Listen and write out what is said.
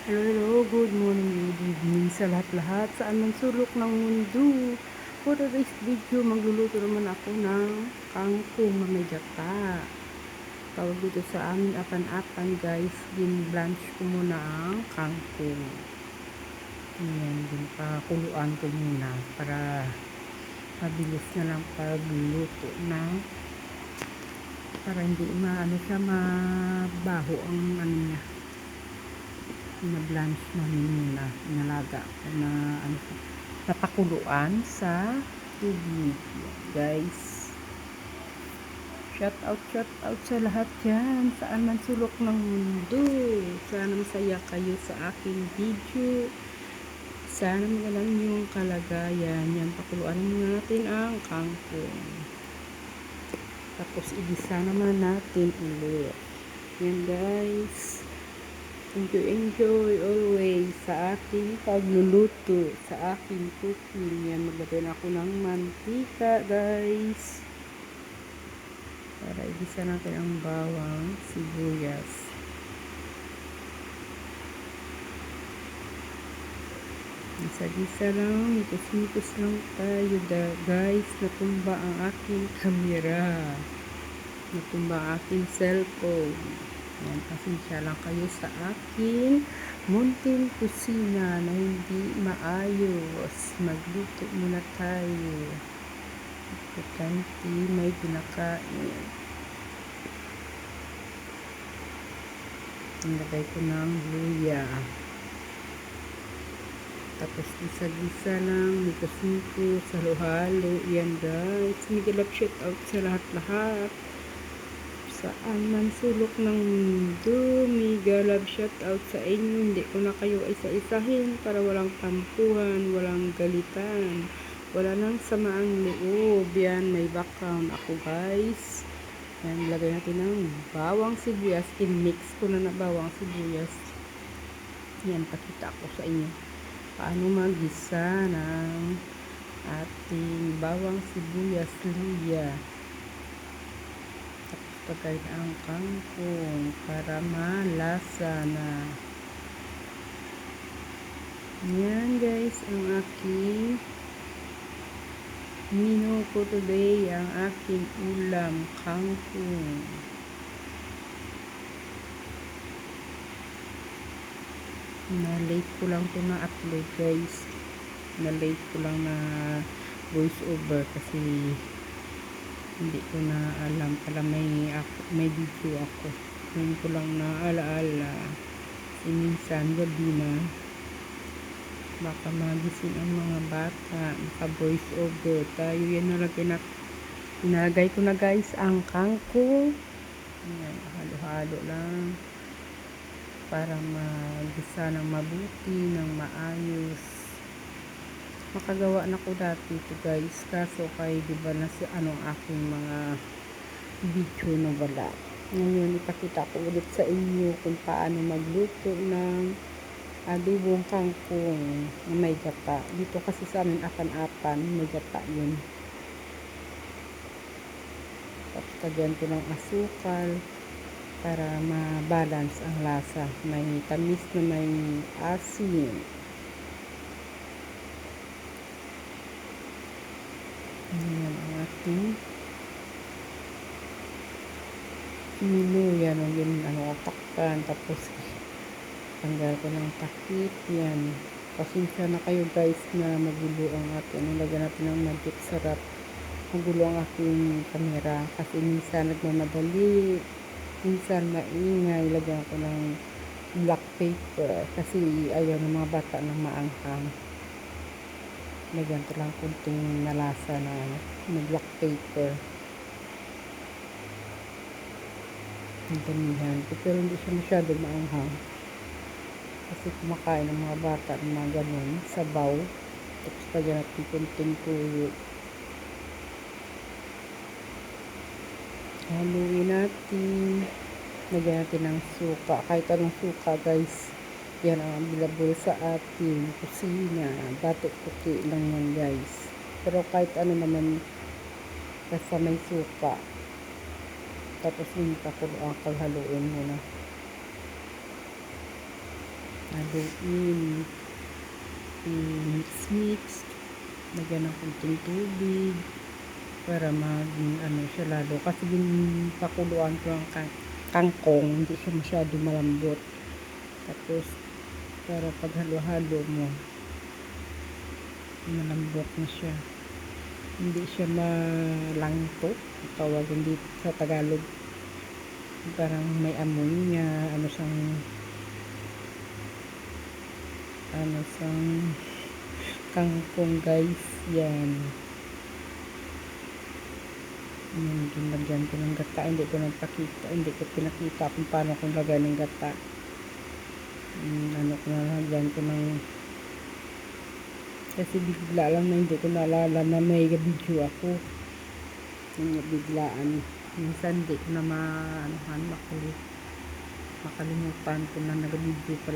Hello, hello, good morning, good evening sa lahat-lahat saan man sulok ng mundo. For today's video, magluluto naman ako ng kangkong na may gata. Tawag dito sa amin apan-apan guys, din-blanch ko muna ang kangkong. Ayan, din pakuluan ko muna para mabilis na lang pagluto ng para hindi siya mabaho ang niya. Na-blanch namin muna, inalaga na napakuluan sa tubig guys. Shout out sa lahat yan saan man sulok ng mundo. Sana masaya kayo sa aking video, sana magalang yung kalagayan. Yan, pakuluan muna natin ang kangkong, tapos igisa naman natin ulit. Yan guys, enjoy always sa aking pagluluto, sa aking cooking. Yan, maglagay na ako ng mantika guys para igisa natin ang bawang sibuyas. Gisa-gisa lang, mikos-mikos lang tayo guys. Natumba ang aking camera, natumba ang aking cellphone. Yan, pasensya lang kayo sa akin munting kusina na hindi maayos. Magluto muna tayo. Importante may pinakain. Nilagay ko ng luya. Tapos gisa-gisa lang, mikos-mikos, halo-halo. Yan guys, migilap shout out sa lahat-lahat saan man sulok ng mundo. Mega love shout out sa inyo. Hindi ko na kayo isa-isahin para walang tampuhan, walang galitan, wala nang samaang loob. Yan, may background ako guys. Yan, lagay natin ng bawang sibuyas. In-mix ko na bawang sibuyas. Yan, pakita ko sa inyo paano magisa ng ating bawang sibuyas luya. Pagkain ang kangkong para malasa na. Yan guys, ang aking menu ko today, ang aking ulam, kangkong. Na-late ko lang ito na upload guys. Na-late ko lang na voice over kasi hindi ko na alam pala may video ako. Ngayon ko lang na alaala kasi minsan gabi na baka magising ang mga bata, naka voice over tayo. Yan, nalagay ko na guys ang kangkong. Yan, halo-halo lang para magisa ng mabuti, ng maayos. Makagawa na ko dati ito guys, kaso kay diba na si aking mga video na wala. Ngayon ipakita ko ulit sa inyo kung paano magluto ng adobong kangkong na may gata. Dito kasi sa amin apan-apan, may gata yun. Tapos lagyan ko ng asukal para ma-balance ang lasa, may tamis na may asin. Ayan ang ating kilo. Yan o yun, takpan. Tapos tanggal ko ng takip. Yan, pasensya na kayo guys na magulo ang ating lagyan natin ng magic sarap. Magulo ang aking camera kasi minsan nagmamadali, minsan maingay. Lagyan ko ng black paper kasi ayaw ng mga bata ng maanghang. Lagyan ko lang kunting nalasa na black paper. Ang damihan. Pero hindi siya masyado maanghang. Kasi kumakain ng mga bata ng mga ganun, sabaw. Tapos lagyan natin kunting tuyo. Haluin natin. Lagyan natin ng suka. Kahit anong suka guys. Yan ang available sa ating kusina. Batik puti lang yan guys. Pero kahit ano naman basta may suka. Tapos yung pakuloan, haluin muna. haluin, i-mix, lagyan ng kunting tubig para ano siya lalo, kasi pakuluan ko ang kangkong, hindi siya masyado malambot. Tapos para pag halo-halo mo, malambot na siya, hindi siya malangto, tawagin dito sa Tagalog. Parang may amoy niya, ano sang kangkong guys. Yan, ginagyan ko ng gata. Hindi ko pinakita kung paano kung lagay ng gata. Lagyan ko ng, kasi bigla lang na hindi ko naalala na may video ako. Biglaan, minsan hindi ko na makalimutan ko na nag-video pala